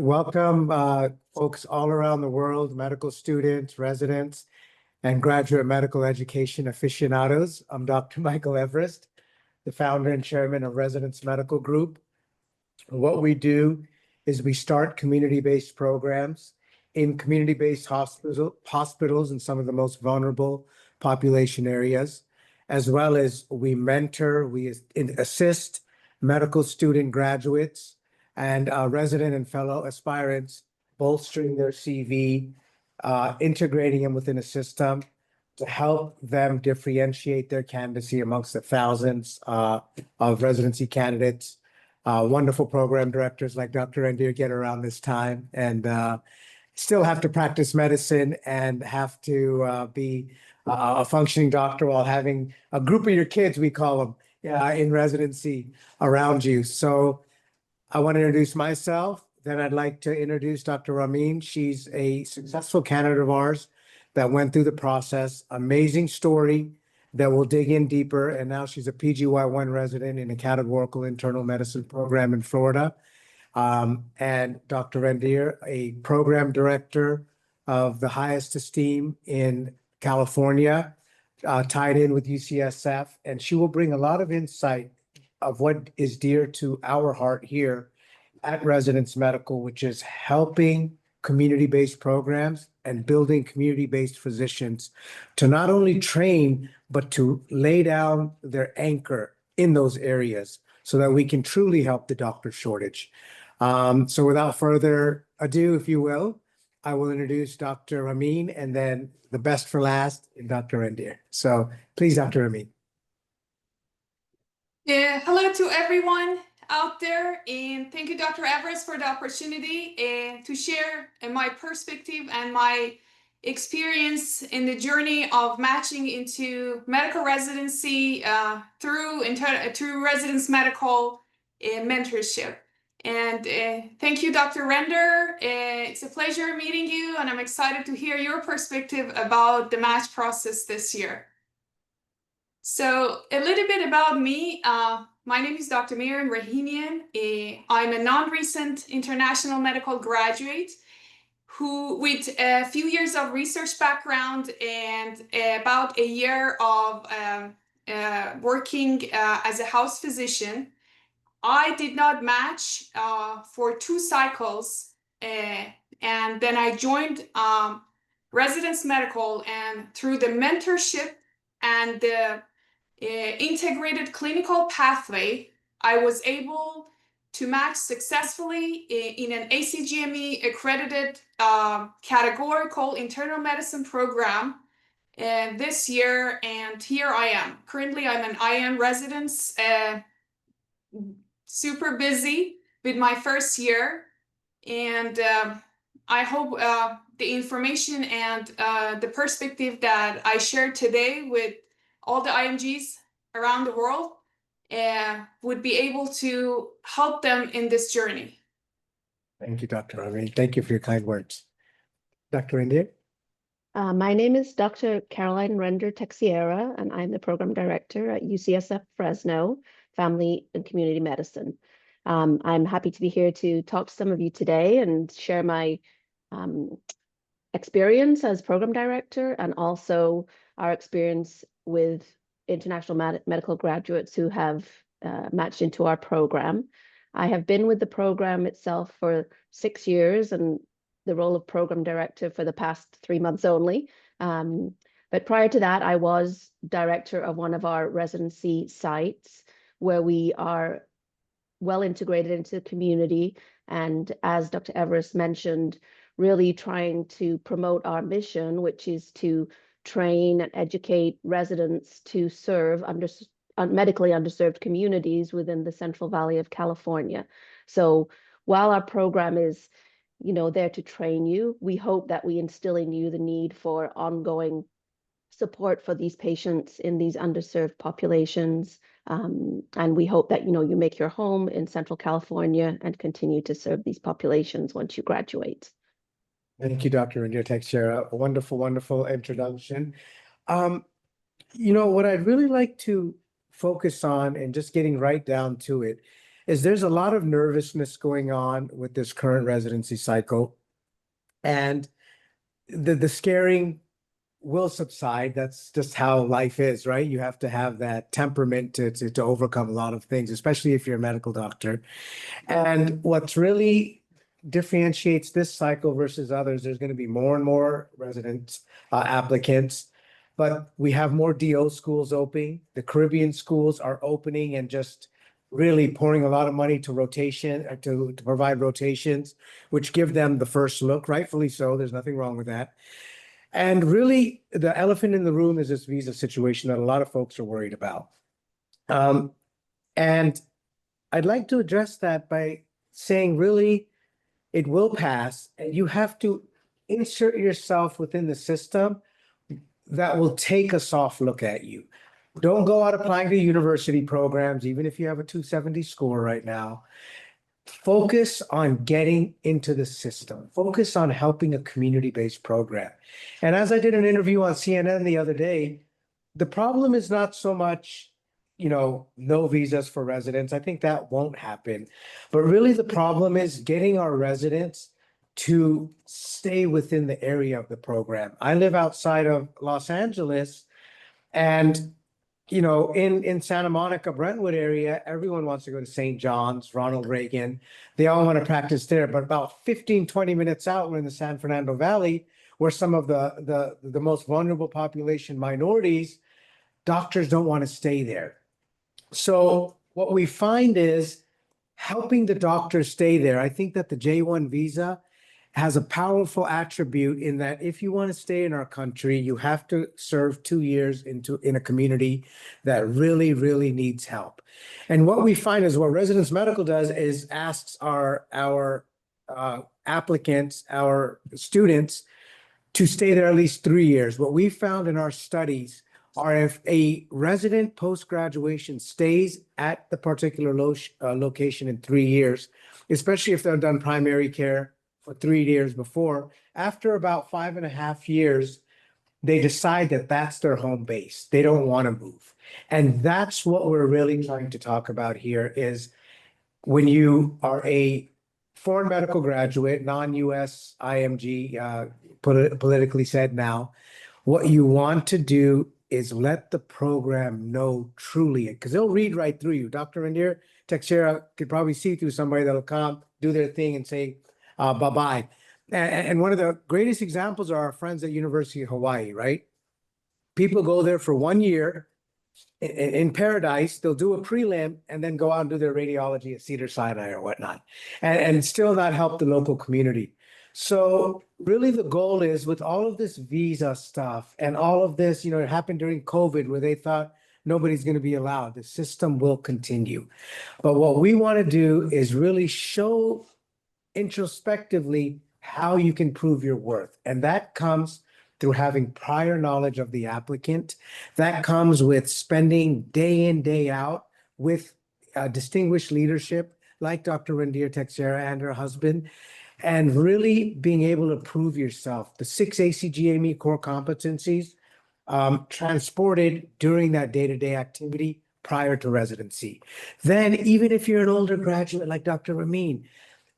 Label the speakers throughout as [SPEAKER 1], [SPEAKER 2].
[SPEAKER 1] Welcome, folks all around the world, medical students, residents, and graduate medical education aficionados. I'm Dr. Michael Everest, the founder and chairman of Residence Medical Group. What we do is we start community-based programs in community-based hospitals in some of the most vulnerable population areas, as well as we mentor, we assist medical student graduates and resident and fellow aspirants, bolstering their CV, integrating them within a system to help them differentiate their candidacy amongst the thousands of residency candidates. Wonderful program directors like Dr. Rendir get around this time and still have to practice medicine and have to be a functioning doctor while having a group of your kids, we call them, in residency around you. So I want to introduce myself. Then I'd like to introduce Dr. Ramin. She's a successful candidate of ours that went through the process. Amazing story that we'll dig in deeper. And now she's a PGY1 resident in a categorical internal medicine program in Florida. And Dr. Rendir, a program director of the highest esteem in California, tied in with UCSF. And she will bring a lot of insight of what is dear to our heart here at Residence Medical, which is helping community-based programs and building community-based physicians to not only train, but to lay down their anchor in those areas so that we can truly help the doctor shortage. So without further ado, if you will, I will introduce Dr. Ramin and then the best for last, Dr. Rendir. So please, Dr. Ramin.
[SPEAKER 2] Yeah, hello to everyone out there, and thank you, Dr. Everest, for the opportunity to share my perspective and my experience in the journey of matching into medical residency through Residence Medical mentorship. And thank you, Dr. Render. It's a pleasure meeting you, and I'm excited to hear your perspective about the match process this year. So a little bit about me. My name is Dr. Miriam Rahimian. I'm a non-recent international medical graduate who, with a few years of research background and about a year of working as a house physician. I did not match for 2 cycles, and then I joined Residence Medical, and through the mentorship and the integrated clinical pathway, I was able to match successfully in an ACGME accredited categorical internal medicine program this year, and here I am. Currently, I'm an IM resident, super busy with my first year, and I hope the information and the perspective that I shared today with all the IMGs around the world would be able to help them in this journey.
[SPEAKER 1] Thank you, Dr. Ramin. Thank you for your kind words. Dr. Rendir?
[SPEAKER 3] My name is Dr. Caroline Render Texiera, and I'm the program director at UCSF Fresno, Family and Community Medicine. I'm happy to be here to talk to some of you today and share my experience as program director and also our experience with international medical graduates who have matched into our program. I have been with the program itself for 6 years and the role of program director for the past 3 months only. But prior to that, I was director of one of our residency sites where we are well integrated into the community. And as Dr. Everest mentioned, really trying to promote our mission, which is to train and educate residents to serve medically underserved communities within the Central Valley of California. So while our program is, there to train you, we hope that we instill in you the need for ongoing support for these patients in these underserved populations. And we hope that, you make your home in Central California and continue to serve these populations once you graduate.
[SPEAKER 1] Thank you, Dr. Rendir Texiera. A wonderful, wonderful introduction. What I'd really like to focus on and just getting right down to it, is there's a lot of nervousness going on with this current residency cycle. And the scaring will subside. That's just how life is, right? You have to have that temperament to overcome a lot of things, especially if you're a medical doctor. And what's really differentiates this cycle versus others, there's going to be more and more residents, applicants, but we have more DO schools opening. The Caribbean schools are opening and just really pouring a lot of money to rotation, to provide rotations, which give them the first look, rightfully so. There's nothing wrong with that. And really, the elephant in the room is this visa situation that a lot of folks are worried about. And I'd like to address that by saying, really, it will pass, and you have to insert yourself within the system that will take a soft look at you. Don't go out applying to university programs, even if you have a 270 score right now. Focus on getting into the system. Focus on helping a community-based program. And as I did an interview on CNN the other day, the problem is not so much, no visas for residents. I think that won't happen. But really the problem is getting our residents to stay within the area of the program. I live outside of Los Angeles, and in Santa Monica, Brentwood area, everyone wants to go to St. John's, Ronald Reagan. They all want to practice there. But about 15, 20 minutes out, we're in the San Fernando Valley, where some of the most vulnerable population minorities, doctors don't want to stay there. So what we find is helping the doctors stay there. I think that the J-1 visa has a powerful attribute in that if you want to stay in our country, you have to serve 2 years in a community that really, really needs help. And what we find is what Residence Medical does is asks our applicants, our students, to stay there at least 3 years. What we found in our studies are if a resident post-graduation stays at the particular location in 3 years, especially if they've done primary care for 3 years before, after about 5.5 years, they decide that that's their home base. They don't want to move. And that's what we're really trying to talk about here is when you are a foreign medical graduate, non-US IMG, politically said now, what you want to do is let the program know truly, because they'll read right through you. Dr. Randir Texera could probably see through somebody that'll come, do their thing and say, bye-bye. And one of the greatest examples are our friends at University of Hawaii, right? People go there for 1 year in paradise, they'll do a prelim and then go out and do their radiology at Cedars-Sinai or whatnot, and still not help the local community. So really the goal is with all of this visa stuff and all of this, it happened during COVID where they thought nobody's going to be allowed. The system will continue. But what we want to do is really show introspectively how you can prove your worth. And that comes through having prior knowledge of the applicant. That comes with spending day in, day out with distinguished leadership like Dr. Randir Texera and her husband, and really being able to prove yourself. The 6 ACGME core competencies transported during that day-to-day activity prior to residency. Then, even if you're an older graduate like Dr. Ramin,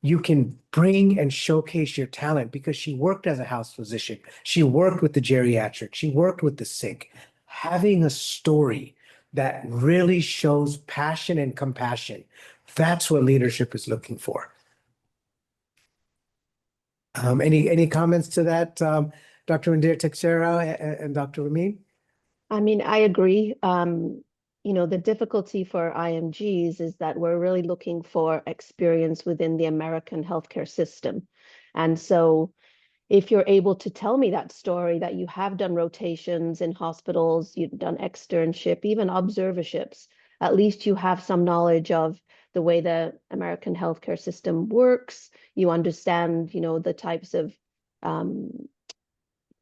[SPEAKER 1] you can bring and showcase your talent because she worked as a house physician. She worked with the geriatric. She worked with the sick. Having a story that really shows passion and compassion, that's what leadership is looking for. Any comments to that, Dr. Randir Texera and Dr. Ramin?
[SPEAKER 3] I mean, I agree. The difficulty for IMGs is that we're really looking for experience within the American healthcare system. And so if you're able to tell me that story, that you have done rotations in hospitals, you've done externship, even observerships, at least you have some knowledge of the way the American healthcare system works. You understand, the types of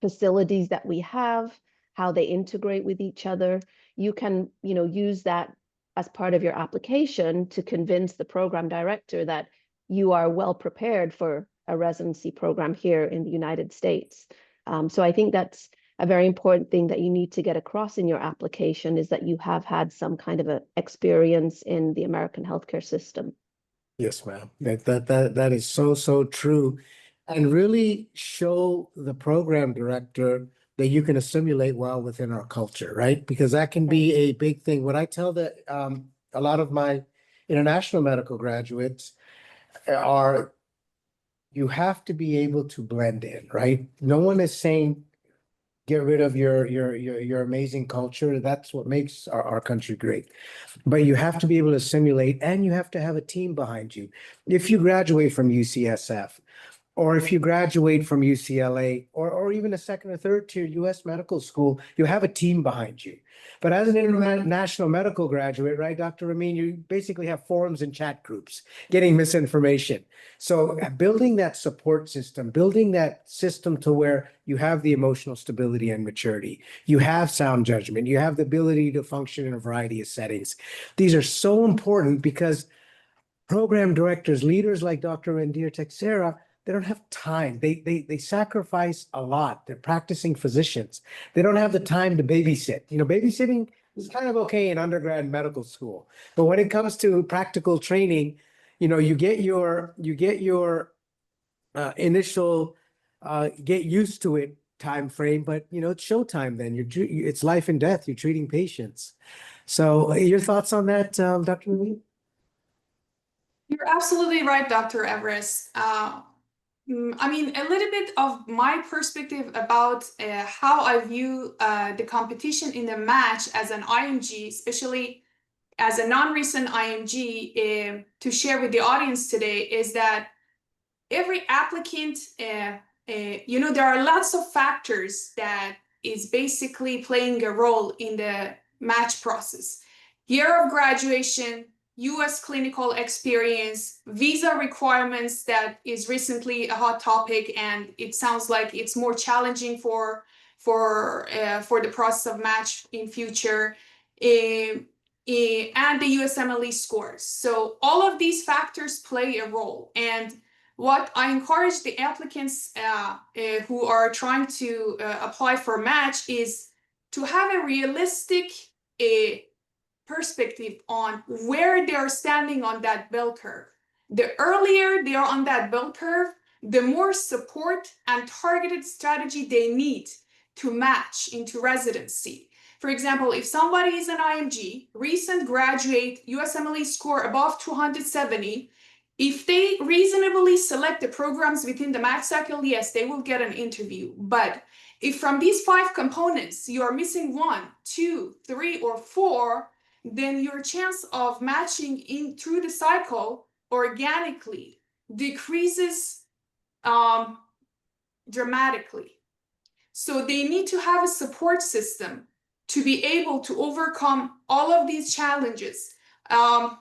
[SPEAKER 3] facilities that we have, how they integrate with each other. You can, use that as part of your application to convince the program director that you are well prepared for a residency program here in the United States. So I think that's a very important thing that you need to get across in your application, is that you have had some kind of a experience in the American healthcare system.
[SPEAKER 1] Yes, ma'am. That is so true. And really show the program director that you can assimilate well within our culture, right? Because that can be a big thing. What I tell a lot of my international medical graduates are you have to be able to blend in, right? No one is saying get rid of your amazing culture. That's what makes our country great. But you have to be able to simulate and you have to have a team behind you. If you graduate from UCSF, or if you graduate from UCLA or even a second or third tier US medical school, you have a team behind you. But as an international medical graduate, right, Dr. Ramin, you basically have forums and chat groups getting misinformation. So building that support system, building that system to where you have the emotional stability and maturity, you have sound judgment, you have the ability to function in a variety of settings. These are so important because program directors, leaders like Dr. Rendir Texera, they don't have time. They sacrifice a lot. They're practicing physicians. They don't have the time to babysit. You know, babysitting is kind of okay in undergrad medical school, but when it comes to practical training, you know, you get your initial get used to it time frame, but you know, it's showtime. Then it's life and death. You're treating patients. So, your thoughts on that, Dr. Lee?
[SPEAKER 2] You're absolutely right, Dr. Everest. I mean, a little bit of my perspective about how I view the competition in the match as an IMG, especially as a non-recent IMG, to share with the audience today is that every applicant, you know, there are lots of factors that is basically playing a role in the match process. Year of graduation, US clinical experience, visa requirements that is recently a hot topic, and it sounds like it's more challenging for the process of match in future. And the USMLE scores. So all of these factors play a role. And what I encourage the applicants who are trying to apply for a match is to have a realistic perspective on where they're standing on that bell curve. The earlier they are on that bell curve, the more support and targeted strategy they need to match into residency. For example, if somebody is an IMG, recent graduate, USMLE score above 270, if they reasonably select the programs within the match cycle, yes, they will get an interview. But if from these 5 components you are missing 1, 2, 3, or 4, then your chance of matching in through the cycle organically decreases dramatically. So they need to have a support system to be able to overcome all of these challenges.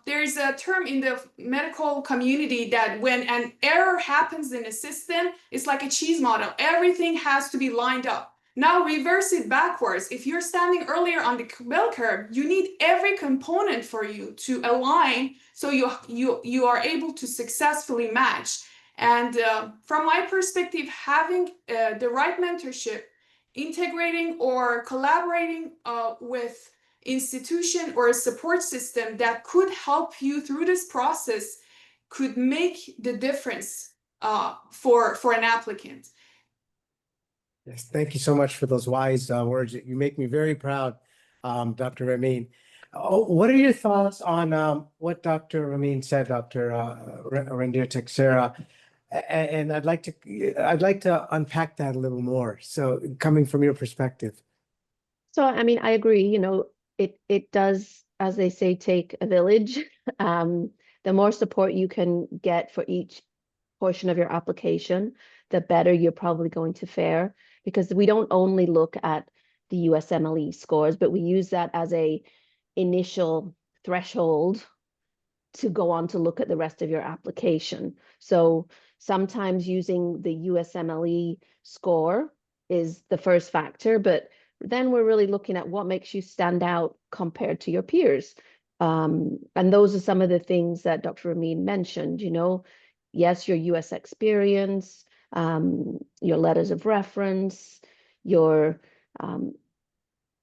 [SPEAKER 2] There's a term in the medical community that when an error happens in a system, it's like a cheese model. Everything has to be lined up. Now reverse it backwards. If you're standing earlier on the bell curve, you need every component for you to align so you are able to successfully match. And from my perspective, having the right mentorship, integrating or collaborating with institution or a support system that could help you through this process could make the difference for an applicant.
[SPEAKER 1] Yes, thank you so much for those wise words. You make me very proud, Dr. Ramin. Oh, what are your thoughts on what Dr. Ramin said, Dr. Rendir Texera? And I'd like to unpack that a little more. So, coming from your perspective.
[SPEAKER 3] So, I mean, I agree, you know, it does, as they say, take a village. The more support you can get for each portion of your application, the better you're probably going to fare, because we don't only look at the USMLE scores, but we use that as a initial threshold to go on to look at the rest of your application. So sometimes using the USMLE score is the first factor, but then we're really looking at what makes you stand out compared to your peers. And those are some of the things that Dr. Ramin mentioned, you know, yes, your US experience, your letters of reference, your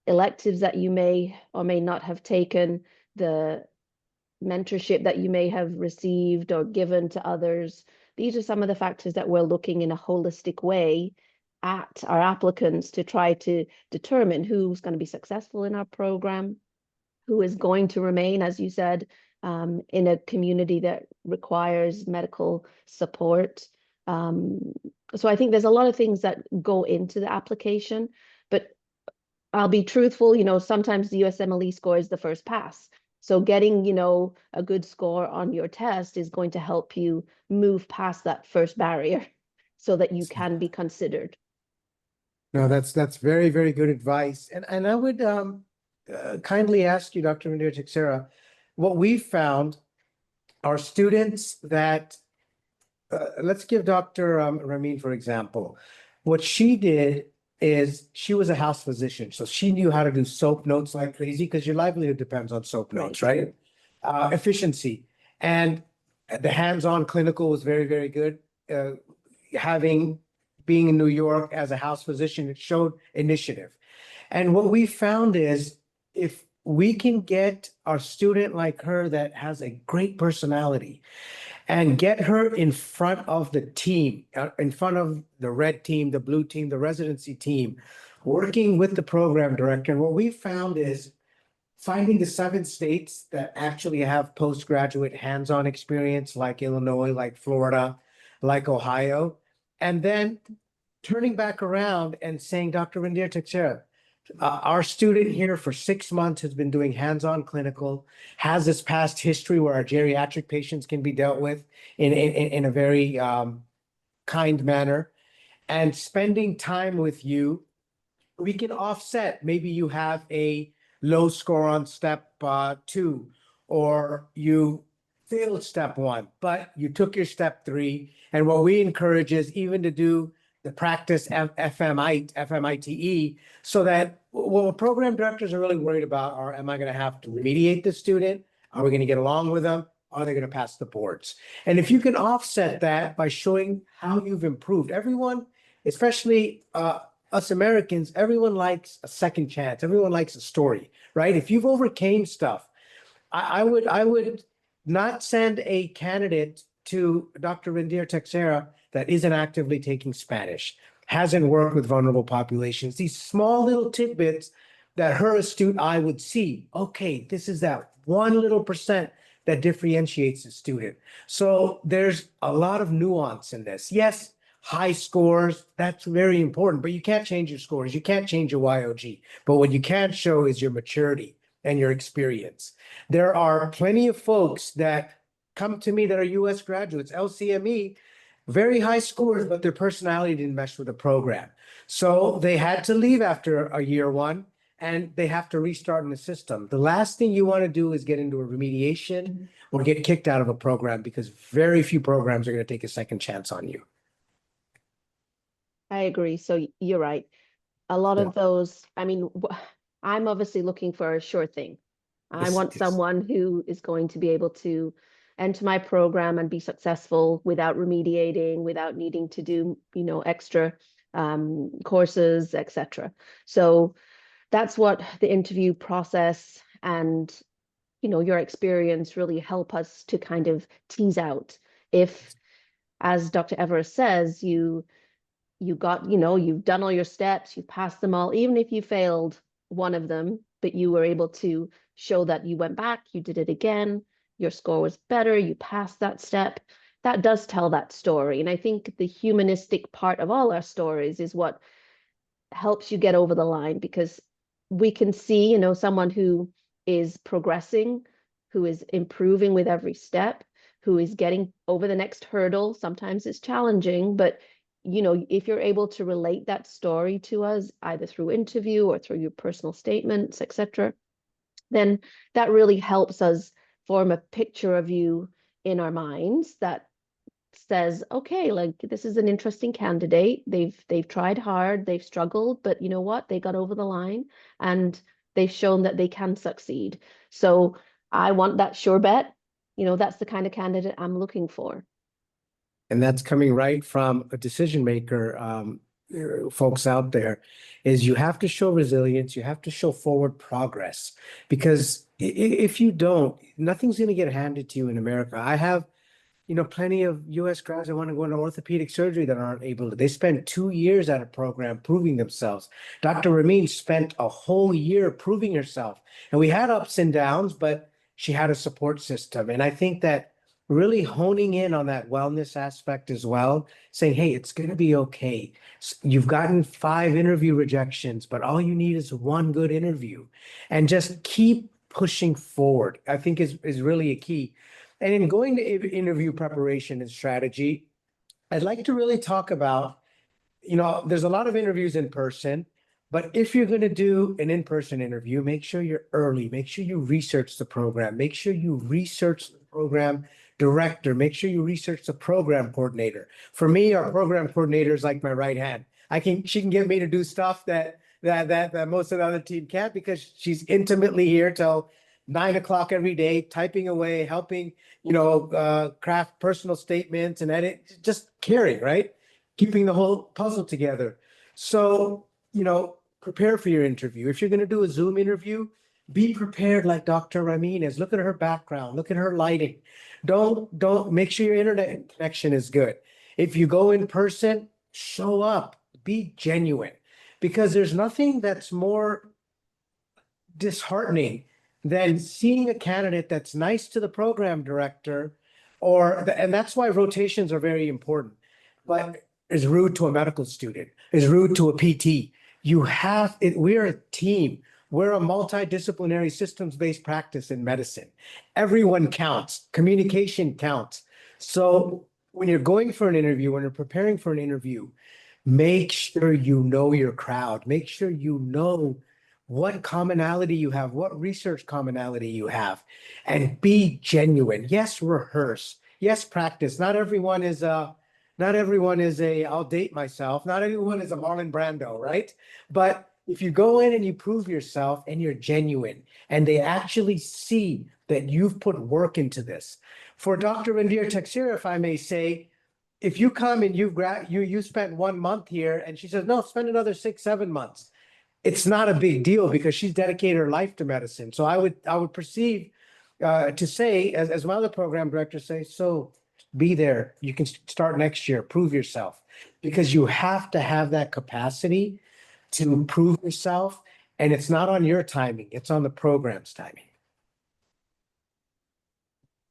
[SPEAKER 3] electives that you may or may not have taken, the mentorship that you may have received or given to others. These are some of the factors that we're looking in a holistic way at our applicants to try to determine who's going to be successful in our program, who is going to remain, as you said, in a community that requires medical support. So I think there's a lot of things that go into the application, but I'll be truthful, sometimes the USMLE score is the first pass. So getting, a good score on your test is going to help you move past that first barrier so that you can be considered.
[SPEAKER 1] No, that's very, very good advice. And I would kindly ask you, Dr. Indira Teixeira, what we found are students that, let's give Dr. Ramin, for example. What she did is she was a house physician, so she knew how to do SOAP notes like crazy because your livelihood depends on SOAP notes, right? Efficiency. And the hands-on clinical was very, very good. Being in New York as a house physician, it showed initiative. And what we found is if we can get our student like her that has a great personality and get her in front of the team, in front of the red team, the blue team, the residency team, working with the program director. And what we found is finding the 7 states that actually have postgraduate hands-on experience, like Illinois, like Florida, like Ohio, and then turning back around and saying, Dr. Indira Teixeira, our student here for 6 months has been doing hands-on clinical, has this past history where our geriatric patients can be dealt with in a very kind manner, and spending time with you, we can offset. Maybe you have a low score on step 2, or you failed step 1, but you took your step 3. And what we encourage is even to do the practice FMITE, so that what program directors are really worried about are, am I going to have to remediate the student? Are we going to get along with them? Are they going to pass the boards? And if you can offset that by showing how you've improved, everyone, especially us Americans, everyone likes a second chance. Everyone likes a story, right? If you've overcame stuff, I would not send a candidate to Dr. Indira Teixeira that isn't actively taking Spanish, hasn't worked with vulnerable populations. These small little tidbits that her astute eye would see. Okay, this is that 1 little percent that differentiates the student. So there's a lot of nuance in this. Yes, high scores, that's very important, but you can't change your scores. You can't change your YOG. But what you can show is your maturity and your experience. There are plenty of folks that come to me that are US graduates, LCME, very high scores, but their personality didn't mesh with the program. So they had to leave after a year 1, and they have to restart in the system. The last thing you want to do is get into a remediation or get kicked out of a program, because very few programs are going to take a second chance on you.
[SPEAKER 3] I agree. So you're right. A lot of those, I'm obviously looking for a sure thing. I want someone who is going to be able to enter my program and be successful without remediating, without needing to do, extra courses, etc. So that's what the interview process and, your experience really help us to kind of tease out. If, as Dr. Everest says, you got, you've done all your steps, you passed them all, even if you failed one of them, but you were able to show that you went back, you did it again, your score was better, you passed that step. That does tell that story. And I think the humanistic part of all our stories is what helps you get over the line, because we can see, someone who is progressing, who is improving with every step, who is getting over the next hurdle. Sometimes it's challenging, but if you're able to relate that story to us, either through interview or through your personal statements, etc., then that really helps us form a picture of you in our minds that says, okay, like, this is an interesting candidate. They've tried hard, they've struggled, but you know what? They got over the line and they've shown that they can succeed. So I want that sure bet. That's the kind of candidate I'm looking for.
[SPEAKER 1] And that's coming right from a decision maker. folks out there is you have to show resilience, you have to show forward progress, because if you don't, nothing's going to get handed to you in America. I have, plenty of US grads that want to go into orthopedic surgery that aren't able to. They spend 2 years at a program proving themselves. Dr. Ramin spent a whole year proving herself. And we had ups and downs, but she had a support system. And I think that really honing in on that wellness aspect as well, saying, hey, it's going to be okay. You've gotten 5 interview rejections, but all you need is one good interview. And just keep pushing forward, I think is really a key. And in going to interview preparation and strategy, I'd like to really talk about, there's a lot of interviews in person, but if you're going to do an in-person interview, make sure you're early. Make sure you research the program. Make sure you research the program director. Make sure you research the program coordinator. For me, our program coordinator is like my right hand. She can get me to do stuff that most of the other team can't, because she's intimately here till 9 o'clock every day, typing away, helping, craft personal statements and edit, just caring, right? Keeping the whole puzzle together. So, prepare for your interview. If you're going to do a Zoom interview, be prepared like Dr. Ramin is. Look at her background, look at her lighting. Don't make sure your internet connection is good. If you go in person, show up, be genuine, because there's nothing that's more disheartening than seeing a candidate that's nice to the program director, and that's why rotations are very important, but is rude to a medical student, is rude to a PT. We're a team. We're a multidisciplinary systems-based practice in medicine. Everyone counts. Communication counts. So when you're going for an interview, when you're preparing for an interview, make sure you know your crowd. Make sure you know what commonality you have, what research commonality you have, and be genuine. Yes, rehearse. Yes, practice. Not everyone is a, I'll date myself. Not everyone is a Marlon Brando, right? But if you go in and you prove yourself and you're genuine, and they actually see that you've put work into this. For Dr. Randir Taksir, if I may say, if you come and you spent 1 month here, and she says, no, spend another 6, 7 months. It's not a big deal, because she's dedicated her life to medicine. So I would perceive to say, as my other program director say, so be there. You can start next year, prove yourself, because you have to have that capacity to prove yourself. And it's not on your timing, it's on the program's timing.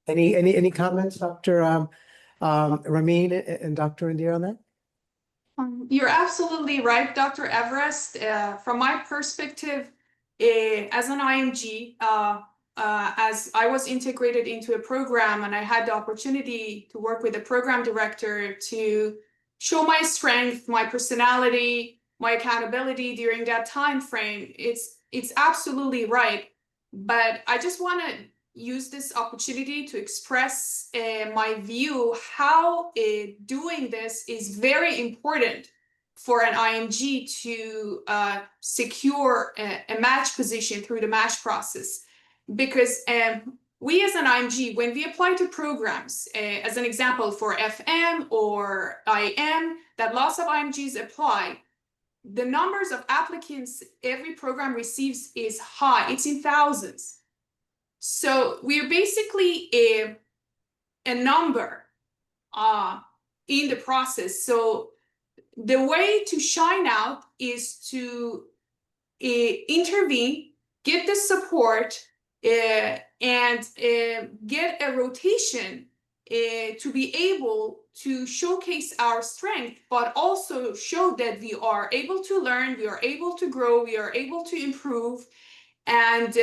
[SPEAKER 1] Any comments, Dr. Ramin and Dr. India, on that?
[SPEAKER 2] You're absolutely right, Dr. Everest. From my perspective, as an IMG, as I was integrated into a program and I had the opportunity to work with the program director to show my strength, my personality, my accountability during that time frame, it's absolutely right. But I just want to use this opportunity to express my view how doing this is very important for an IMG to secure a match position through the match process. Because we as an IMG, when we apply to programs, as an example for FM or IM, that lots of IMGs apply, the numbers of applicants every program receives is high. It's in thousands. So we're basically a number in the process. So the way to shine out is to intervene, get the support, and get a rotation to be able to showcase our strength, but also show that we are able to learn, we are able to grow, we are able to improve, and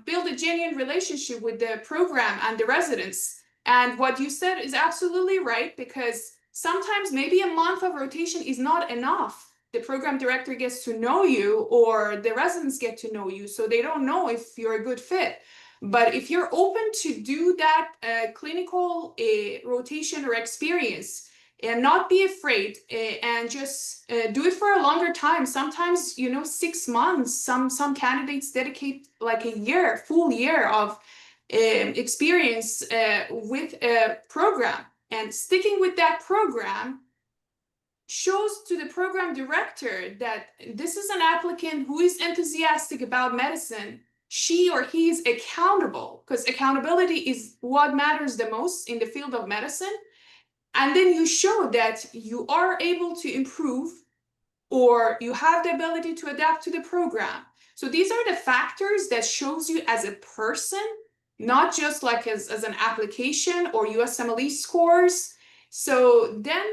[SPEAKER 2] build a genuine relationship with the program and the residents. And what you said is absolutely right, because sometimes maybe a month of rotation is not enough. The program director gets to know you, or the residents get to know you, so they don't know if you're a good fit. But if you're open to do that clinical rotation or experience, and not be afraid, and just do it for a longer time. Sometimes, 6 months, some candidates dedicate like a year, full year of experience with a program, and sticking with that program shows to the program director that this is an applicant who is enthusiastic about medicine. She or he is accountable, because accountability is what matters the most in the field of medicine. And then you show that you are able to improve, or you have the ability to adapt to the program. So these are the factors that shows you as a person, not just like as an application or USMLE scores. So then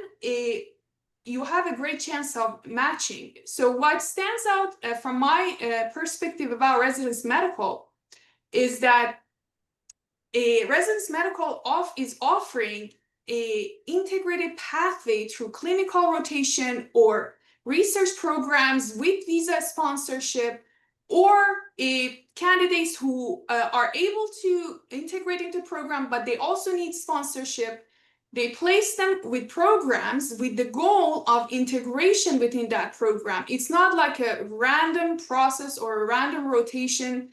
[SPEAKER 2] you have a great chance of matching. So what stands out from my perspective about residence medical is that a residence medical is offering a integrated pathway through clinical rotation or research programs with visa sponsorship, or candidates who are able to integrate into program, but they also need sponsorship. They place them with programs with the goal of integration within that program. It's not like a random process or a random rotation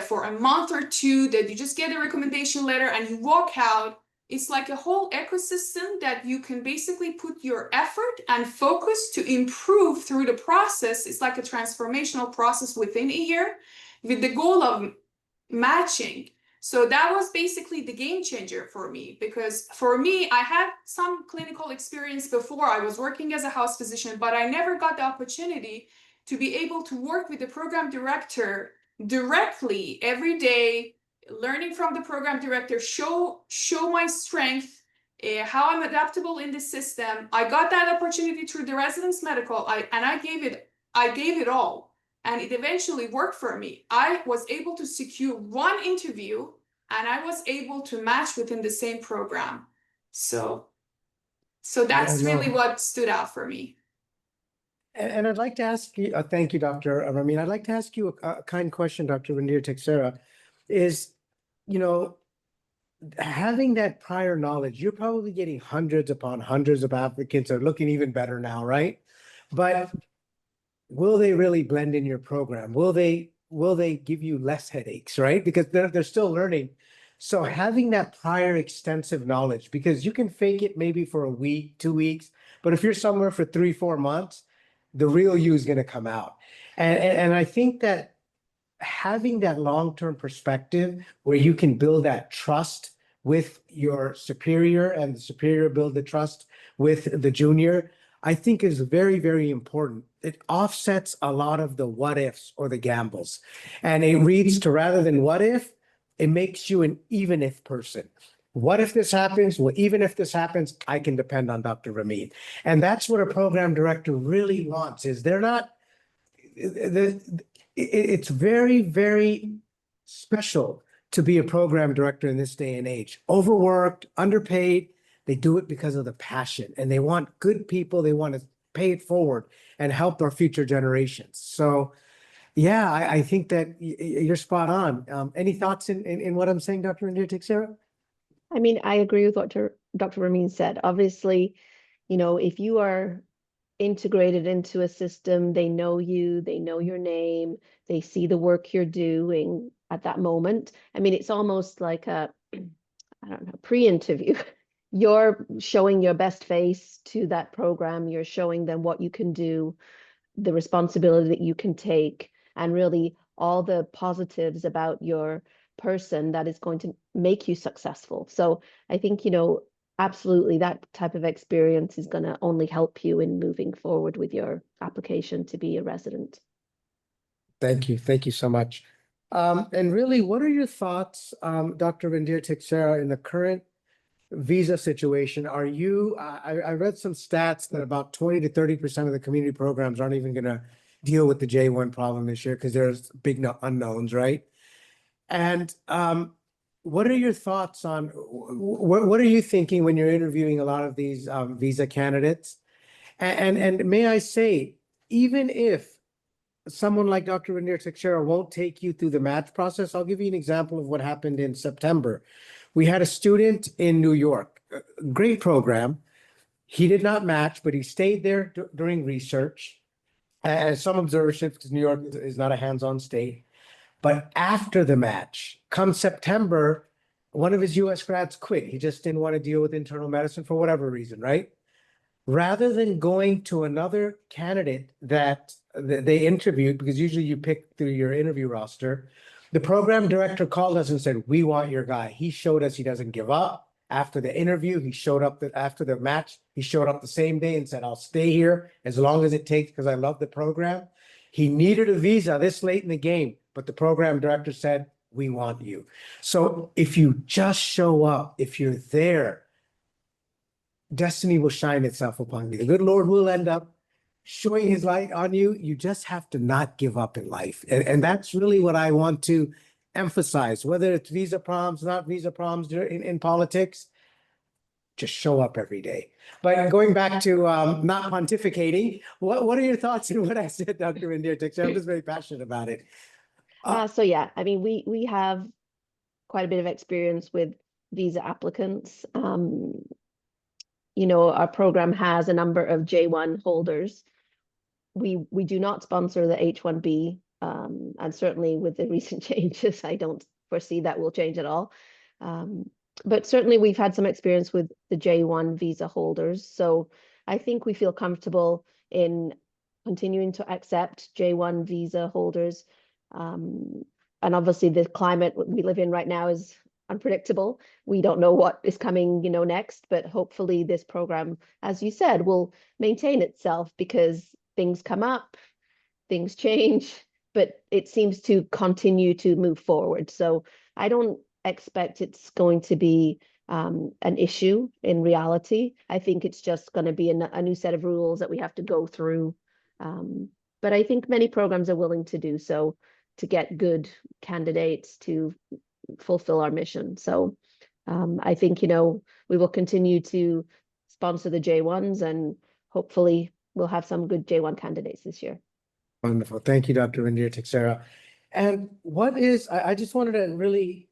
[SPEAKER 2] for a month or two that you just get a recommendation letter and you walk out. It's like a whole ecosystem that you can basically put your effort and focus to improve through the process. It's like a transformational process within a year with the goal of matching. So that was basically the game changer for me, because for me, I had some clinical experience before. I was working as a house physician, but I never got the opportunity to be able to work with the program director directly every day, learning from the program director, show my strength, how I'm adaptable in the system. I got that opportunity through the residence medical, and I gave it all, and it eventually worked for me. I was able to secure one interview, and I was able to match within the same program. So that's
[SPEAKER 1] Yeah, no.
[SPEAKER 2] really what stood out for me.
[SPEAKER 1] And I'd like to ask you, thank you, Dr. Ramin. I'd like to ask you a kind question, Dr. Randir Texera, is, you know, having that prior knowledge, you're probably getting hundreds upon hundreds of applicants that are looking even better now, right? But will they really blend in your program? Will they give you less headaches, right? Because they're still learning. So having that prior extensive knowledge, because you can fake it maybe for a week, 2 weeks, but if you're somewhere for 3-4 months, the real you is going to come out. And I think that having that long-term perspective where you can build that trust with your superior and the superior build the trust with the junior, I think is very, very important. It offsets a lot of the what ifs or the gambles. And it reads to, rather than what if, it makes you an even if person. What if this happens? Well, even if this happens, I can depend on Dr. Ramin. And that's what a program director really wants, is they're not, it's very, very special to be a program director in this day and age. Overworked, underpaid, they do it because of the passion, and they want good people. They want to pay it forward and help our future generations. So yeah, I think that you're spot on. Any thoughts in what I'm saying, Dr. India Texera?
[SPEAKER 3] I mean, I agree with what Dr. Ramin said. Obviously, if you are integrated into a system, they know you, they know your name, they see the work you're doing at that moment. I mean, it's almost like a, I don't know, pre-interview. You're showing your best face to that program. You're showing them what you can do, the responsibility that you can take, and really all the positives about your person that is going to make you successful. So I think, absolutely that type of experience is going to only help you in moving forward with your application to be a resident.
[SPEAKER 1] Thank you. Thank you so much. And really, what are your thoughts, Dr. Randir Texera, in the current visa situation? Are you, I read some stats that about 20 to 30% of the community programs aren't even going to deal with the J1 problem this year because there's big unknowns, right? And what are your thoughts on, what are you thinking when you're interviewing a lot of these visa candidates? And may I say, even if someone like Dr. Randir Texera won't take you through the match process, I'll give you an example of what happened in September. We had a student in New York, a great program. He did not match, but he stayed there during research and some observerships, because New York is not a hands-on state. But after the match, come September, one of his US grads quit. He just didn't want to deal with internal medicine for whatever reason, right? rather than going to another candidate that they interviewed, because usually you pick through your interview roster, the program director called us and said, we want your guy. He showed us he doesn't give up. After the interview, he showed up after the match, he showed up the same day and said, I'll stay here as long as it takes because I love the program. He needed a visa this late in the game, but the program director said, we want you. So if you just show up, if you're there, destiny will shine itself upon you. The good Lord will end up showing his light on you. You just have to not give up in life. And that's really what I want to emphasize, whether it's visa proms, not visa proms in politics, just show up every day. But going back to not pontificating, what are your thoughts on what I said, Dr. India Tixer? I'm just very passionate about it.
[SPEAKER 3] So yeah, I mean, we have quite a bit of experience with visa applicants. You know, our program has a number of J1 holders. We do not sponsor the H1B, and certainly with the recent changes, I don't foresee that will change at all. But certainly we've had some experience with the J1 visa holders. So I think we feel comfortable in continuing to accept J1 visa holders. And obviously the climate we live in right now is unpredictable. We don't know what is coming, you know, next, but hopefully this program, as you said, will maintain itself because things come up, things change, but it seems to continue to move forward. So I don't expect it's going to be an issue in reality. I think it's just going to be a new set of rules that we have to go through. But I think many programs are willing to do so to get good candidates to fulfill our mission. So I think, you know, we will continue to sponsor the J1s and hopefully we'll have some good J1 candidates this year.
[SPEAKER 1] Wonderful. Thank you, Dr. Indira Tixera. And what is, I just wanted to really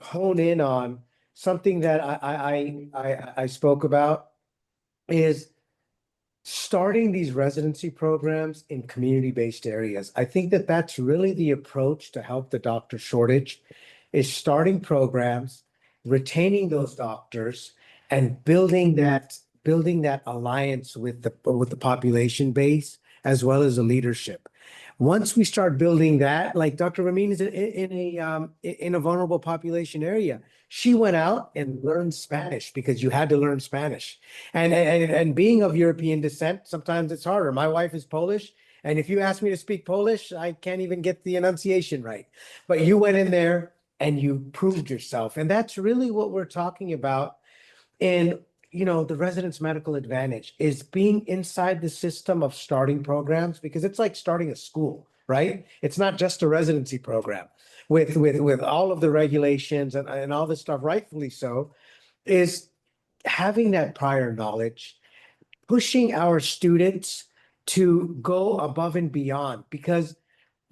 [SPEAKER 1] hone in on something that I spoke about is starting these residency programs in community-based areas. I think that that's really the approach to help the doctor shortage, is starting programs, retaining those doctors, and building that alliance with the population base as well as the leadership. Once we start building that, like Dr. Ramin is in a vulnerable population area. She went out and learned Spanish because you had to learn Spanish. And being of European descent, sometimes it's harder. My wife is Polish, and if you ask me to speak Polish, I can't even get the enunciation right. But you went in there and you proved yourself. And that's really what we're talking about in, you know, the residence medical advantage is being inside the system of starting programs, because it's like starting a school, right? It's not just a residency program with all of the regulations and all this stuff, rightfully so, is having that prior knowledge, pushing our students to go above and beyond, because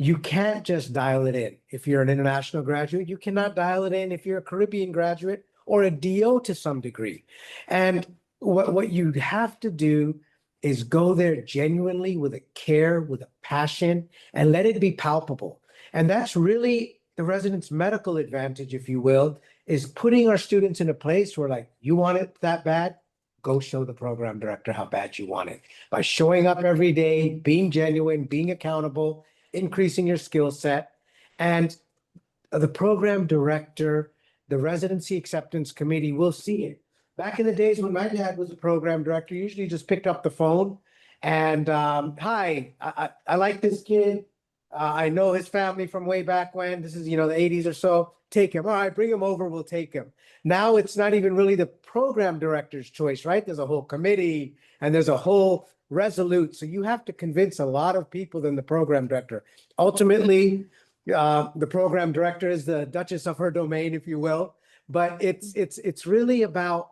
[SPEAKER 1] you can't just dial it in. If you're an international graduate, you cannot dial it in if you're a Caribbean graduate or a DO to some degree. And what you have to do is go there genuinely with a care, with a passion, and let it be palpable. And that's really the residence medical advantage, if you will, is putting our students in a place where, like, you want it that bad, go show the program director how bad you want it. By showing up every day, being genuine, being accountable, increasing your skill set. And the program director, the residency acceptance committee will see it. Back in the days when my dad was a program director, usually just picked up the phone and, hi, I like this kid. I know his family from way back when. This is, you know, the 80s or so. Take him. All right, bring him over. We'll take him. Now it's not even really the program director's choice, right? There's a whole committee and there's a whole resolute. So you have to convince a lot of people than the program director. Ultimately, the program director is the duchess of her domain, if you will. But it's really about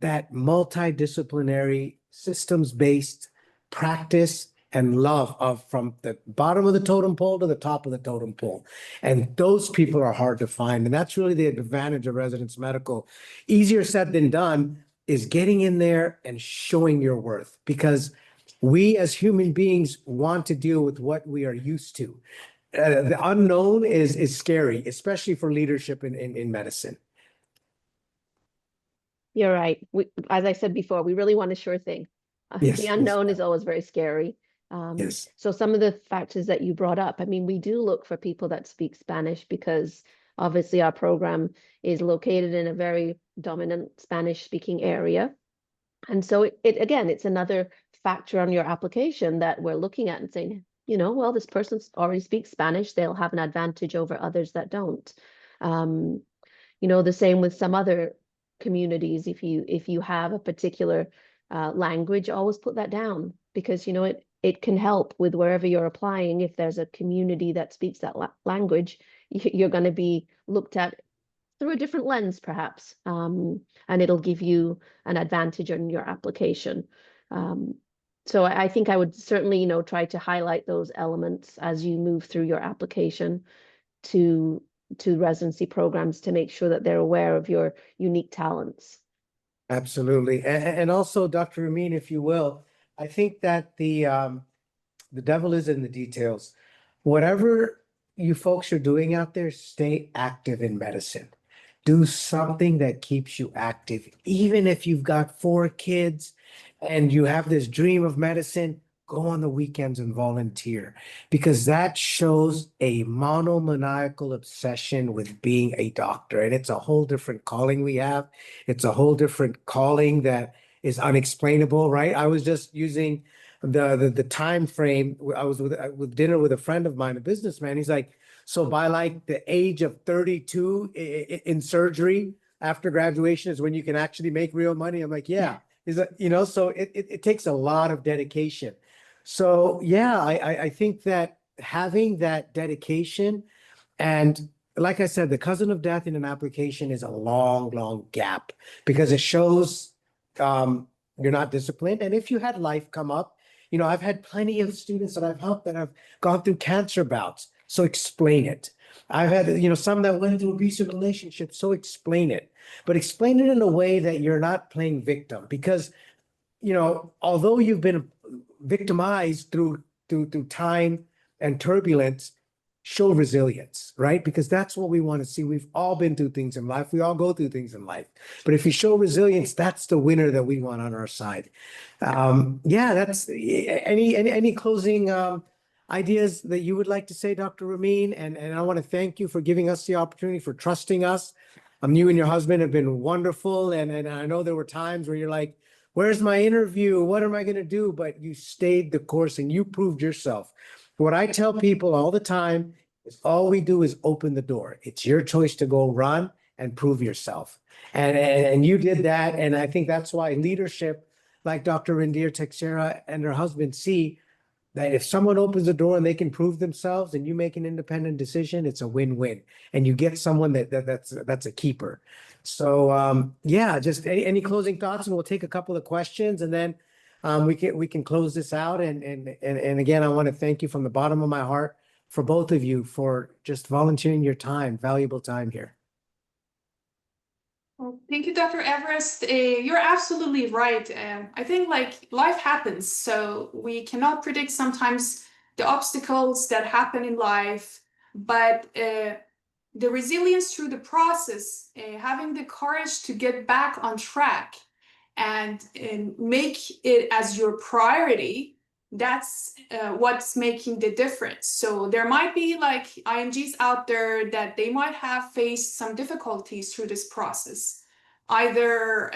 [SPEAKER 1] that multidisciplinary, systems-based practice and love of from the bottom of the totem pole to the top of the totem pole. And those people are hard to find. And that's really the advantage of residence medical. Easier said than done is getting in there and showing your worth, because we as human beings want to deal with what we are used to. The unknown is scary, especially for leadership in medicine.
[SPEAKER 3] You're right. As I said before, we really want a sure thing.
[SPEAKER 1] Yes,
[SPEAKER 3] The
[SPEAKER 1] yes,
[SPEAKER 3] unknown is always very scary.
[SPEAKER 1] yes.
[SPEAKER 3] So some of the factors that you brought up, I mean, we do look for people that speak Spanish because obviously our program is located in a very dominant Spanish speaking area. And so again, it's another factor on your application that we're looking at and saying, well, this person already speaks Spanish, they'll have an advantage over others that don't. The same with some other communities. If you have a particular language, always put that down because it can help with wherever you're applying. If there's a community that speaks that language, you're going to be looked at through a different lens, perhaps, and it'll give you an advantage on your application. So I think I would certainly, try to highlight those elements as you move through your application to residency programs to make sure that they're aware of your unique talents.
[SPEAKER 1] Absolutely. And also, Dr. Amin, if you will, I think that the devil is in the details. Whatever you folks are doing out there, stay active in medicine. Do something that keeps you active. Even if you've got 4 kids and you have this dream of medicine, go on the weekends and volunteer because that shows a monomaniacal obsession with being a doctor. And it's a whole different calling we have. It's a whole different calling that is unexplainable, right? I was just using the time frame. I was with dinner with a friend of mine, a businessman. He's like, so by like the age of 32 in surgery after graduation is when you can actually make real money. I'm like, yeah. Is that, so it takes a lot of dedication. So yeah, I think that having that dedication and like I said, the cousin of death in an application is a long, long gap because it shows you're not disciplined. And if you had life come up, I've had plenty of students that I've helped that have gone through cancer bouts. So explain it. I've had, some that went through abusive relationships. So explain it, but explain it in a way that you're not playing victim because, although you've been victimized through time and turbulence, show resilience, right? Because that's what we want to see. We've all been through things in life. We all go through things in life. But if you show resilience, that's the winner that we want on our side. Yeah, that's any closing ideas that you would like to say, Dr. Ramin? And I want to thank you for giving us the opportunity, for trusting us. You and your husband have been wonderful. And I know there were times where you're like, where's my interview? What am I going to do? But you stayed the course and you proved yourself. What I tell people all the time is all we do is open the door. It's your choice to go run and prove yourself. And you did that. And I think that's why leadership, like Dr. Rendir Texera and her husband, see that if someone opens the door and they can prove themselves and you make an independent decision, it's a win-win. And you get someone that's a keeper. So yeah, just any closing thoughts, and we'll take a couple of questions and then we can close this out. And again, I want to thank you from the bottom of my heart for both of you for just volunteering your time, valuable time here.
[SPEAKER 2] Well, thank you, Dr. Everest. You're absolutely right. I think life happens, so we cannot predict sometimes the obstacles that happen in life, but the resilience through the process, having the courage to get back on track and make it as your priority, that's what's making the difference. So there might be IMGs out there that they might have faced some difficulties through this process, either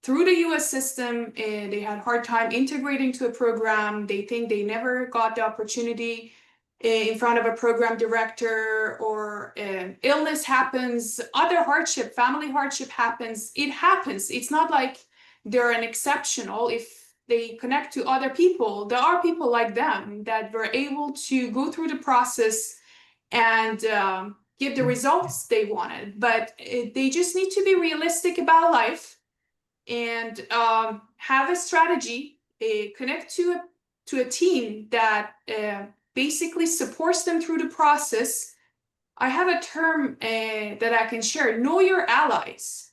[SPEAKER 2] through the US system, they had a hard time integrating to a program. They think they never got the opportunity in front of a program director, or illness happens, other hardship, family hardship happens. It happens. It's not like they're an exceptional. If they connect to other people, there are people like them that were able to go through the process and get the results they wanted. But they just need to be realistic about life and have a strategy, connect to a team that basically supports them through the process. I have a term that I can share: know your allies,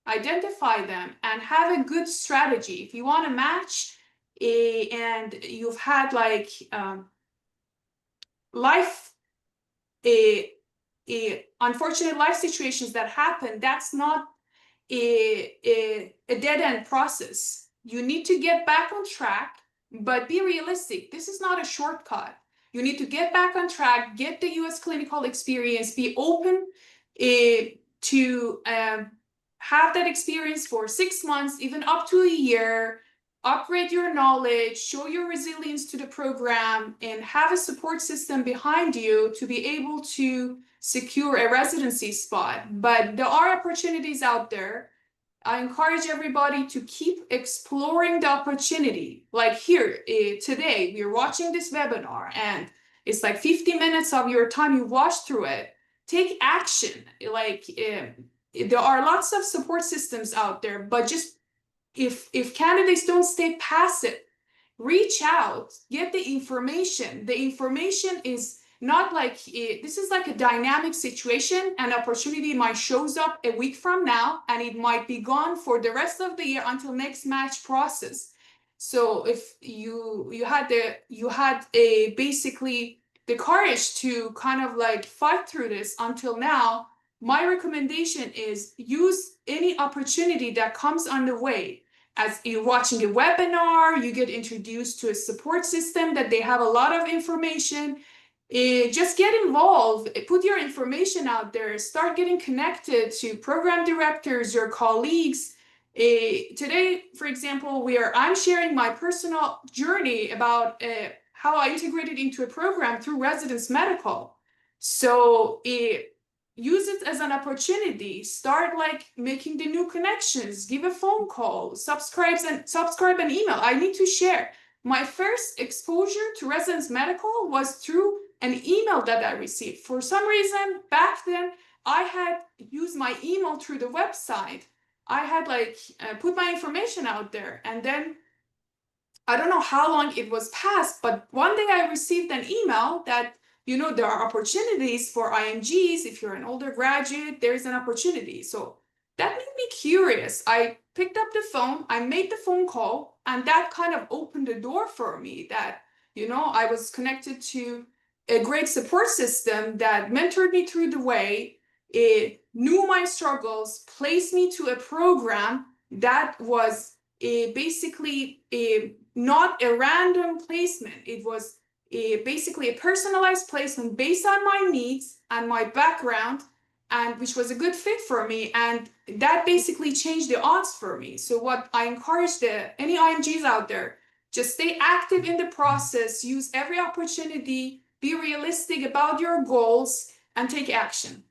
[SPEAKER 2] identify them, and have a good strategy. If you want to match and you've had life, unfortunate life situations that happen, that's not a dead end process. you need to get back on track, but be realistic. This is not a shortcut. You need to get back on track, get the US clinical experience, be open to have that experience for 6 months, even up to a year, upgrade your knowledge, show your resilience to the program, and have a support system behind you to be able to secure a residency spot. But there are opportunities out there. I encourage everybody to keep exploring the opportunity. Like here, today, we're watching this webinar and it's like 50 minutes of your time, you watch through it. Take action. Like there are lots of support systems out there, but just if candidates don't stay passive, reach out, get the information. The information is not like this is like a dynamic situation. An opportunity might shows up a week from now and it might be gone for the rest of the year until next match process. So if you had a basically the courage to kind of like fight through this until now, my recommendation is use any opportunity that comes on the way. As you're watching a webinar, you get introduced to a support system that they have a lot of information. Just get involved, put your information out there, start getting connected to program directors, your colleagues. Today, for example, I'm sharing my personal journey about how I integrated into a program through Residence Medical. So use it as an opportunity. Start like making the new connections, give a phone call, subscribe an email. I need to share. My first exposure to Residence Medical was through an email that I received. For some reason, back then, I had used my email through the website. I had like put my information out there, and then I don't know how long it was past, but one day I received an email that, you know, there are opportunities for IMGs. If you're an older graduate, there's an opportunity. So that made me curious. I picked up the phone, I made the phone call, and that kind of opened the door for me that, you know, I was connected to a great support system that mentored me through the way. It knew my struggles, placed me to a program that was basically not a random placement. It was basically a personalized placement based on my needs and my background, and which was a good fit for me. And that basically changed the odds for me. So what I encourage any IMGs out there, just stay active in the process, use every opportunity, be realistic about your goals, and take action.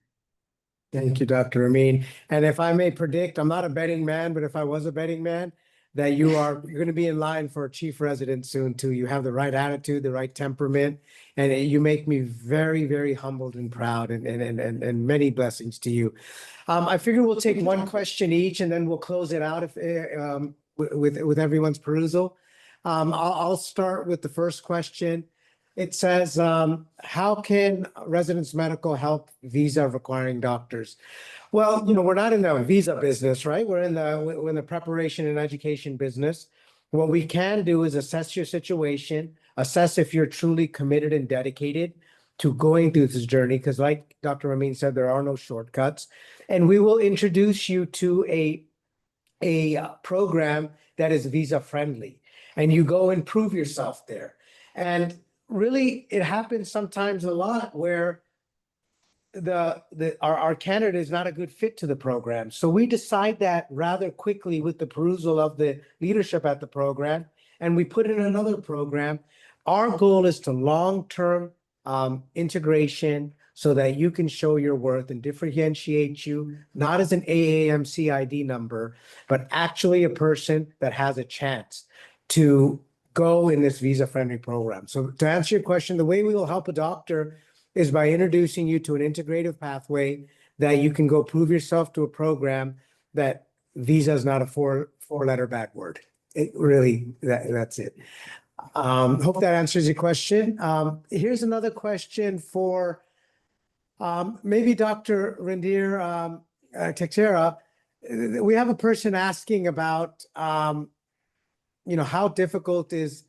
[SPEAKER 1] Thank you, Dr. Amin. And if I may predict, I'm not a betting man, but if I was a betting man, that you're going to be in line for a chief resident soon too. You have the right attitude, the right temperament, and you make me very, very humbled and proud, and many blessings to you. I figure we'll take one question each, and then we'll close it out with everyone's perusal. I'll start with the first question. It says, how can Residence Medical help visa requiring doctors? Well, you know, we're not in the visa business, right? We're in the preparation and education business. What we can do is assess your situation, assess if you're truly committed and dedicated to going through this journey, because like Dr. Amin said, there are no shortcuts. And we will introduce you to a program that is visa friendly, and you go and prove yourself there. And really, it happens sometimes a lot where our candidate is not a good fit to the program. So we decide that rather quickly with the perusal of the leadership at the program, and we put in another program. Our goal is to long-term integration so that you can show your worth and differentiate you, not as an AAMC ID number, but actually a person that has a chance to go in this visa-friendly program. So to answer your question, the way we will help a doctor is by introducing you to an integrative pathway that you can go prove yourself to a program that visa is not a four-letter bad word. It really, that's it. Hope that answers your question. Here's another question for maybe Dr. Rendir Texera. We have a person asking about, you know, how difficult is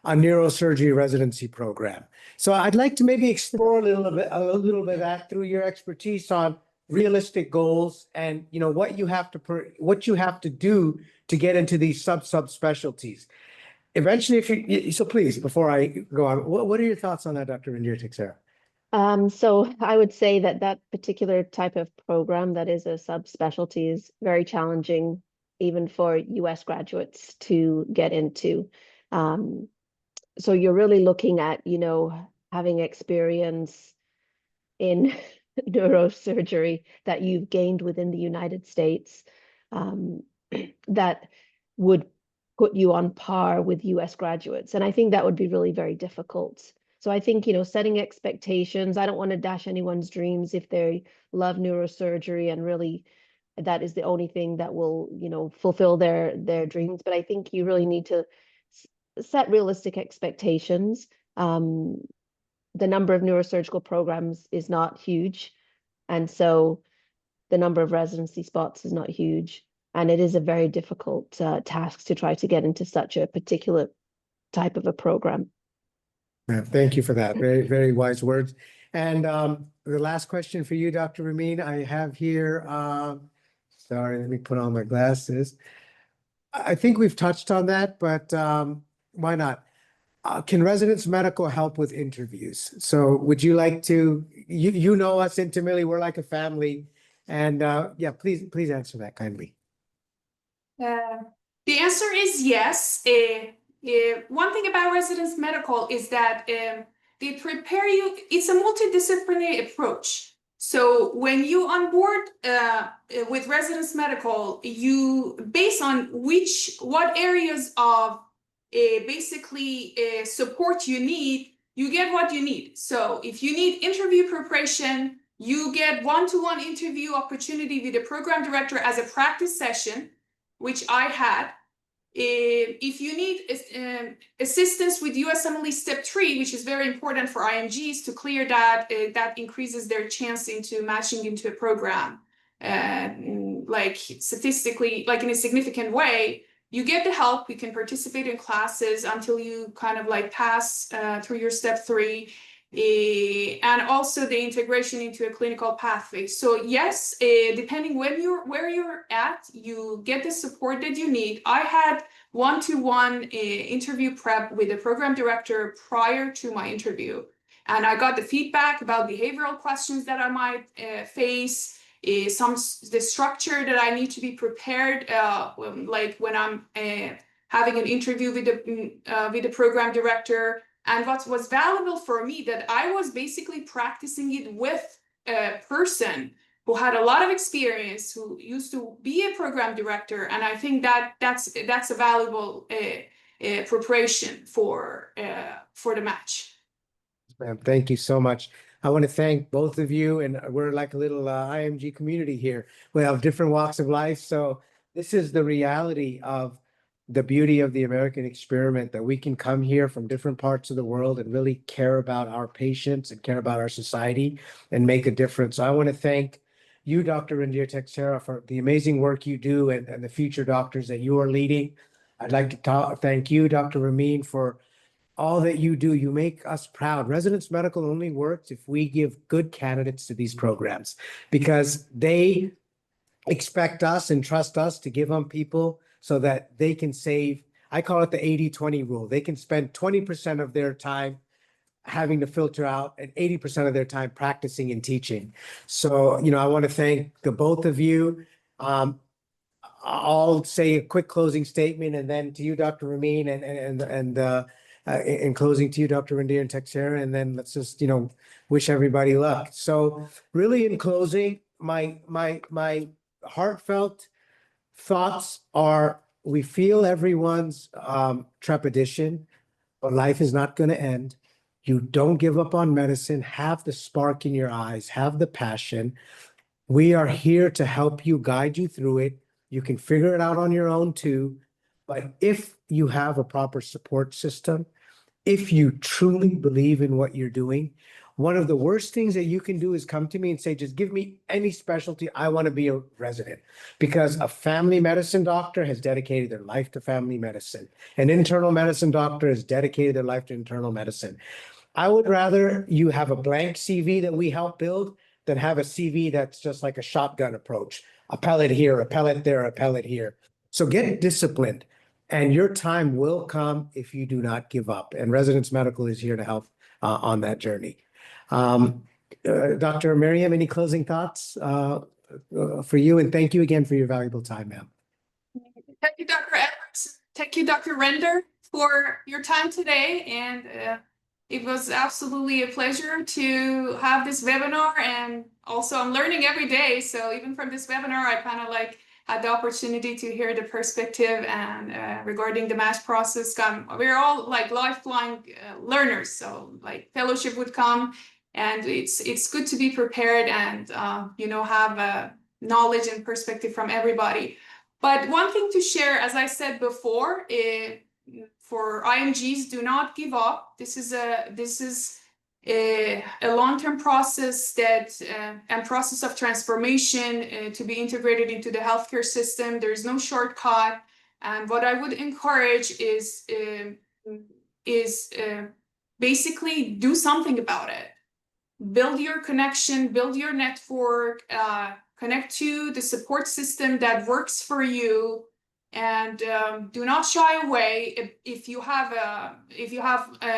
[SPEAKER 1] a neurosurgery residency program. So I'd like to maybe explore a little bit that through your expertise on realistic goals and, you know, what you have to do to get into these subspecialties. Eventually, so please, before I go on, what are your thoughts on that, Dr. Indira Texera?
[SPEAKER 3] So I would say that that particular type of program that is a subspecialty is very challenging, even for US graduates to get into. So you're really looking at, you know, having experience in neurosurgery that you've gained within the United States, that would put you on par with US graduates. And I think that would be really very difficult. So I think, you know, setting expectations, I don't want to dash anyone's dreams if they love neurosurgery and really that is the only thing that will, you know, fulfill their dreams. But I think you really need to set realistic expectations. The number of neurosurgical programs is not huge. And so the number of residency spots is not huge. And it is a very difficult task to try to get into such a particular type of a program.
[SPEAKER 1] Yeah, thank you for that. Very, very wise words. And the last question for you, Dr. Ramin, I have here, sorry, let me put on my glasses. I think we've touched on that, but why not? Can residence medical help with interviews? So would you like to, you know us intimately, we're like a family. And yeah, please answer that kindly.
[SPEAKER 2] The answer is yes. One thing about residence medical is that they prepare you, it's a multidisciplinary approach. So when you on board with residence medical, you based on what areas of basically support you need, you get what you need. So if you need interview preparation, you get one-to-one interview opportunity with the program director as a practice session, which I had. If you need assistance with USMLE Step 3, which is very important for IMGs to clear that, that increases their chance into matching into a program, like statistically, like in a significant way. You get the help, you can participate in classes until you kind of like pass through your Step 3. And also the integration into a clinical pathway. So yes, depending where you're at, you get the support that you need. I had one-to-one interview prep with the program director prior to my interview, and I got the feedback about behavioral questions that I might face, the structure that I need to be prepared, like when I'm having an interview with the program director. And what was valuable for me that I was basically practicing it with a person who had a lot of experience, who used to be a program director, and I think that's a valuable preparation for the match.
[SPEAKER 1] Ma'am, thank you so much. I want to thank both of you, and we're like a little IMG community here. We have different walks of life, so this is the reality of the beauty of the American experiment, that we can come here from different parts of the world and really care about our patients and care about our society and make a difference. So I want to thank you, Dr. Indira Texera, for the amazing work you do and the future doctors that you are leading. I'd like to thank you, Dr. Ramin, for all that you do. You make us proud. Residence medical only works if we give good candidates to these programs, because they expect us and trust us to give them people so that they can save. I call it the 80-20 rule. They can spend 20% of their time having to filter out and 80% of their time practicing and teaching. So, you know, I want to thank the both of you. I'll say a quick closing statement, and then to you, Dr. Ramin, and in closing to you, Dr. Indira Texera, and then let's just, you know, wish everybody luck. So really in closing, my heartfelt thoughts are, we feel everyone's trepidation, but life is not going to end. You don't give up on medicine. Have the spark in your eyes, have the passion. We are here to help you, guide you through it. You can figure it out on your own too. But if you have a proper support system, if you truly believe in what you're doing, one of the worst things that you can do is come to me and say, just give me any specialty. I want to be a resident. Because a family medicine doctor has dedicated their life to family medicine. An internal medicine doctor has dedicated their life to internal medicine. I would rather you have a blank CV that we help build than have a CV that's just like a shotgun approach. A pellet here, a pellet there, a pellet here. So get disciplined, and your time will come if you do not give up. And Residence Medical is here to help on that journey. Dr. Miriam, any closing thoughts for you? And thank you again for your valuable time, ma'am.
[SPEAKER 2] Thank you, Dr. Edwards. Thank you, Dr. Render, for your time today. And it was absolutely a pleasure to have this webinar. And also, I'm learning every day. So even from this webinar, I kind of like had the opportunity to hear the perspective and regarding the match process. We're all like lifelong learners. So like fellowship would come, and it's good to be prepared and have knowledge and perspective from everybody. But one thing to share, as I said before, for IMGs, do not give up. This is a long-term process and process of transformation to be integrated into the healthcare system. There's no shortcut. And what I would encourage is basically do something about it. Build your connection, build your network, connect to the support system that works for you, and do not shy away. If you have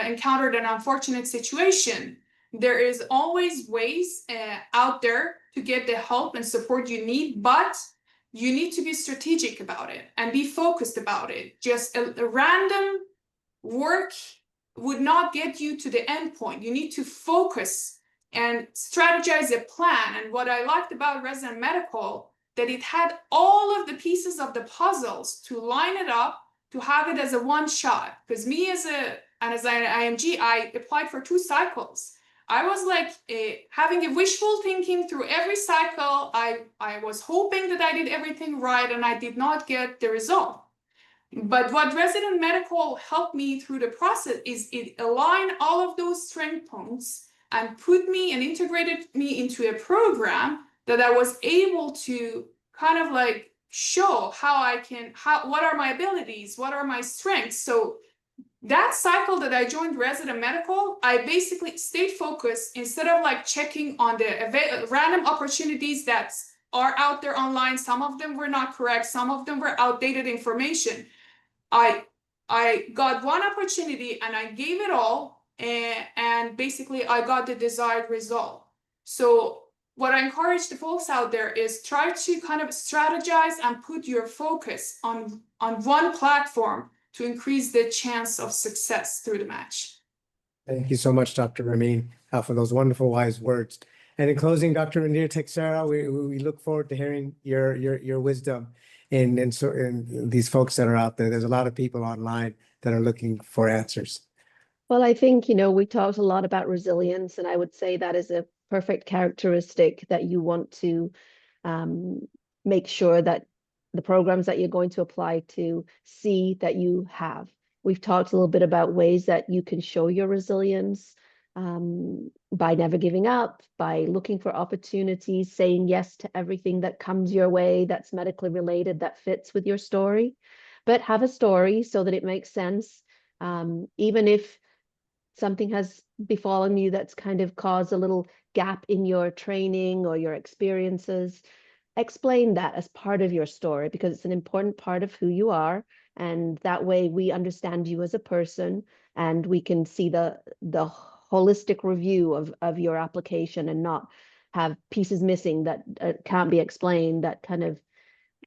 [SPEAKER 2] encountered an unfortunate situation, there is always ways out there to get the help and support you need, but you need to be strategic about it and be focused about it. Just a random work would not get you to the end point. You need to focus and strategize a plan. And what I liked about Resident Medical, that it had all of the pieces of the puzzles to line it up, to have it as a one shot. Because me as an IMG, I applied for 2 cycles. I was like having a wishful thinking through every cycle. I was hoping that I did everything right, and I did not get the result. But what Resident Medical helped me through the process is it aligned all of those strength points and put me and integrated me into a program that I was able to kind of like show what are my abilities, what are my strengths. So that cycle that I joined Resident Medical, I basically stayed focused instead of like checking on the random opportunities that are out there online. Some of them were not correct. Some of them were outdated information. I got one opportunity and I gave it all. And basically I got the desired result. So what I encourage the folks out there is try to kind of strategize and put your focus on one platform to increase the chance of success through the match.
[SPEAKER 1] Thank you so much, Dr. Ramin, for those wonderful, wise words. And in closing, Dr. Randir Texera, we look forward to hearing your wisdom in these folks that are out there. There's a lot of people online that are looking for answers.
[SPEAKER 3] Well, I think, we talked a lot about resilience, and I would say that is a perfect characteristic that you want to make sure that the programs that you're going to apply to see that you have. We've talked a little bit about ways that you can show your resilience by never giving up, by looking for opportunities, saying yes to everything that comes your way that's medically related, that fits with your story. But have a story so that it makes sense, even if something has befallen you that's kind of caused a little gap in your training or your experiences. Explain that as part of your story, because it's an important part of who you are. And that way we understand you as a person, and we can see the holistic review of your application and not have pieces missing that can't be explained, that kind of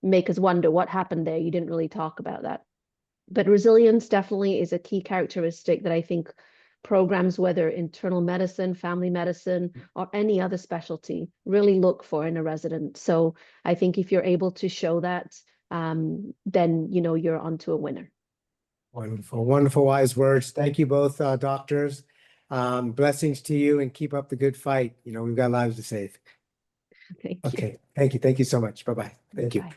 [SPEAKER 3] make us wonder what happened there. You didn't really talk about that. But resilience definitely is a key characteristic that I think programs, whether internal medicine, family medicine, or any other specialty, really look for in a resident. So I think if you're able to show that, then you're onto a winner.
[SPEAKER 1] Wonderful, wonderful, wise words. Thank you both, doctors. Blessings to you, and keep up the good fight. We've got lives to save.
[SPEAKER 3] Thank you.
[SPEAKER 1] Okay, thank you so much. Bye-bye. Thank you.
[SPEAKER 3] Bye.